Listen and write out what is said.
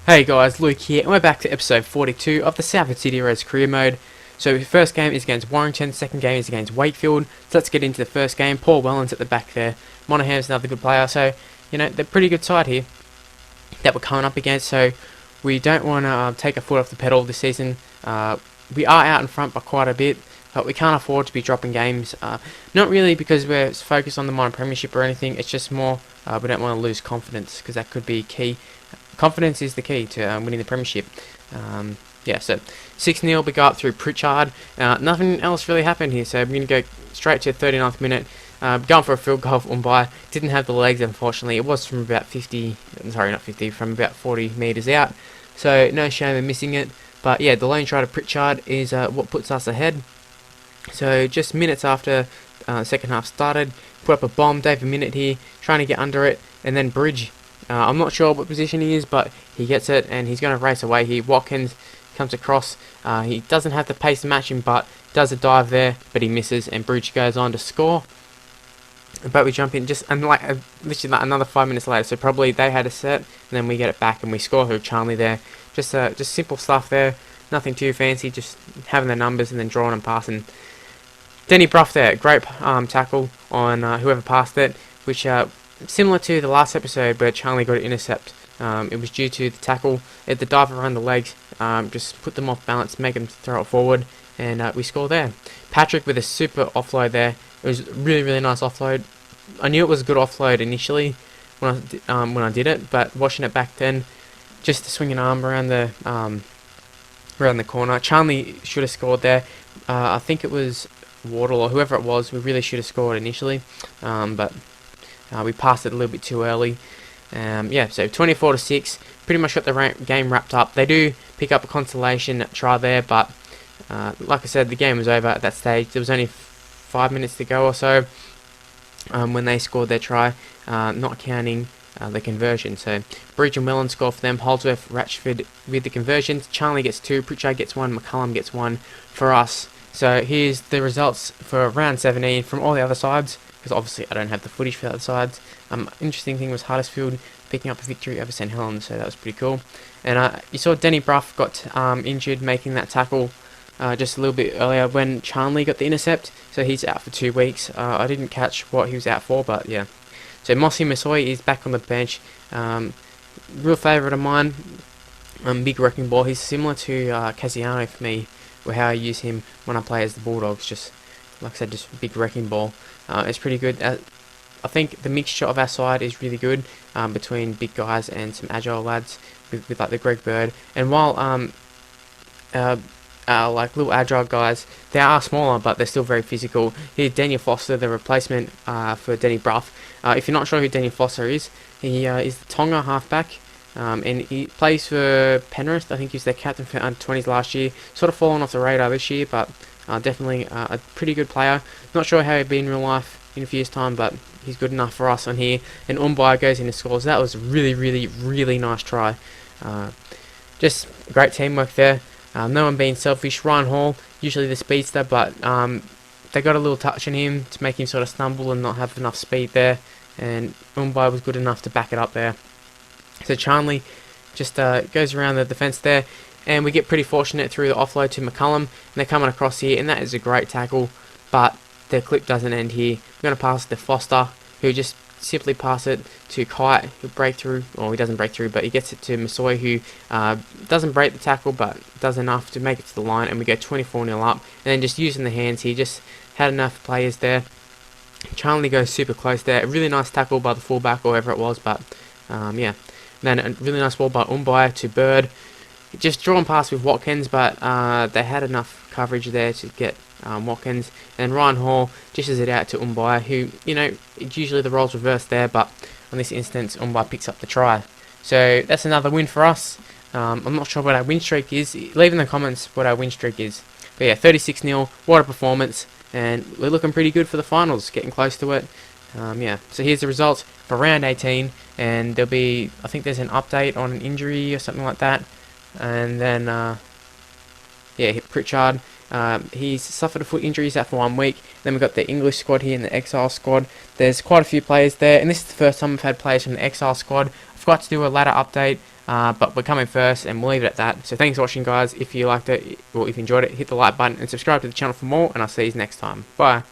Hey guys, Luke here, and we're back to episode 42 of the Salford City Reds career mode. So the first game is against Warrington, second game is against Wakefield. So let's get into the first game. Paul Wellens at the back there. Monaghan's another good player, so they're a pretty good side here that we're coming up against. So we don't want to take a foot off the pedal this season. We are out in front by quite a bit, but we can't afford to be dropping games. Not really because we're focused on the minor premiership or anything. It's just more we don't want to lose confidence, because that could be key. Confidence is the key to winning the premiership. So 6-0 we go up through Pritchard. Nothing else really happened here, so we're going to go straight to the 39th minute. Going for a field goal for Umbai. Didn't have the legs, unfortunately. It was from about 40 metres out. So no shame in missing it. But yeah, the lone try to Pritchard is what puts us ahead. So just minutes after second half started, put up a bomb. Dave a minute here, trying to get under it, and then Bridge. I'm not sure what position he is, but he gets it, and he's going to race away here. Watkins comes across. He doesn't have the pace to match him, but does a dive there, but he misses, and Bridge goes on to score. But we jump in literally another 5 minutes later, so probably they had a set, and then we get it back, and we score through Charlie there. Just simple stuff there, nothing too fancy, just having the numbers and then drawing and passing. Denny Bruff there, great tackle on whoever passed it, which similar to the last episode where Charlie got an intercept. It was due to the tackle, the dive around the legs, just put them off balance, make them throw it forward, and we score there. Patrick with a super offload there. It was really, really nice offload. I knew it was a good offload initially when I did it, but watching it back then, just to swing an arm around the corner. Charlie should have scored there. I think it was Wardle or whoever it was. We really should have scored initially, but we passed it a little bit too early. So 24-6, pretty much got the game wrapped up. They do pick up a consolation try there, but like I said, the game was over at that stage. There was only 5 minutes to go or so when they scored their try, not counting the conversion. So Bridge and Wellens score for them. Holdsworth, Ratchford with the conversions. Charlie gets 2, Pritchard gets 1, McCullum gets 1 for us. So here's the results for round 17 from all the other sides, because obviously I don't have the footage for the other sides. Interesting thing was Huddersfield picking up a victory over St Helens, so that was pretty cool. And you saw Denny Bruff got injured making that tackle just a little bit earlier when Charlie got the intercept, so he's out for 2 weeks. I didn't catch what he was out for, but yeah. So Mossy Masoi is back on the bench. Real favourite of mine, big wrecking ball. He's similar to Casiano for me, or how I use him when I play as the Bulldogs. Just like I said, just big wrecking ball. It's pretty good. I think the mixture of our side is really good between big guys and some agile lads with like the Greg Bird. And while like little agile guys, they are smaller, but they're still very physical. Here's Daniel Foster, the replacement for Denny Bruff. If you're not sure who Daniel Foster is, he is the Tonga halfback. And he plays for Penrith. I think he was their captain for under-20s last year. Sort of fallen off the radar this year, but definitely a pretty good player. Not sure how he'd be in real life in a few years' time, but he's good enough for us on here. And Umbai goes in and scores. That was a really, really, really nice try. Just great teamwork there. No one being selfish. Ryan Hall, usually the speedster, but they got a little touch on him to make him sort of stumble and not have enough speed there. And Umbai was good enough to back it up there. So Charlie just goes around the defence there, and we get pretty fortunate through the offload to McCullum, and they're coming across here, and that is a great tackle, but their clip doesn't end here. We're going to pass it to Foster, who just simply pass it to Kite, who break through, or he doesn't break through, but he gets it to Masoi, who doesn't break the tackle, but does enough to make it to the line, and we go 24-0 up, and then just using the hands here, just had enough players there. Charlie goes super close there. A really nice tackle by the fullback or whoever it was, but yeah. Then a really nice ball by Umbai to Bird. Just drawn past with Watkins, but they had enough coverage there to get Watkins. And Ryan Hall dishes it out to Umbai, who, usually the roles reversed there, but on this instance, Umbai picks up the try. So that's another win for us. I'm not sure what our win streak is. Leave in the comments what our win streak is. But yeah, 36-0, what a performance. And we're looking pretty good for the finals, getting close to it. So here's the results for round 18, and there'll be, I think there's an update on an injury or something like that. And then, Pritchard, he's suffered a foot injury, he's out for 1 week. Then we've got the English squad here and the Exile squad. There's quite a few players there, and this is the first time we've had players from the Exile squad. I forgot to do a ladder update. but we're coming first, and we'll leave it at that. So thanks for watching, guys. If you liked it, or if you enjoyed it, hit the like button and subscribe to the channel for more, and I'll see you next time. Bye.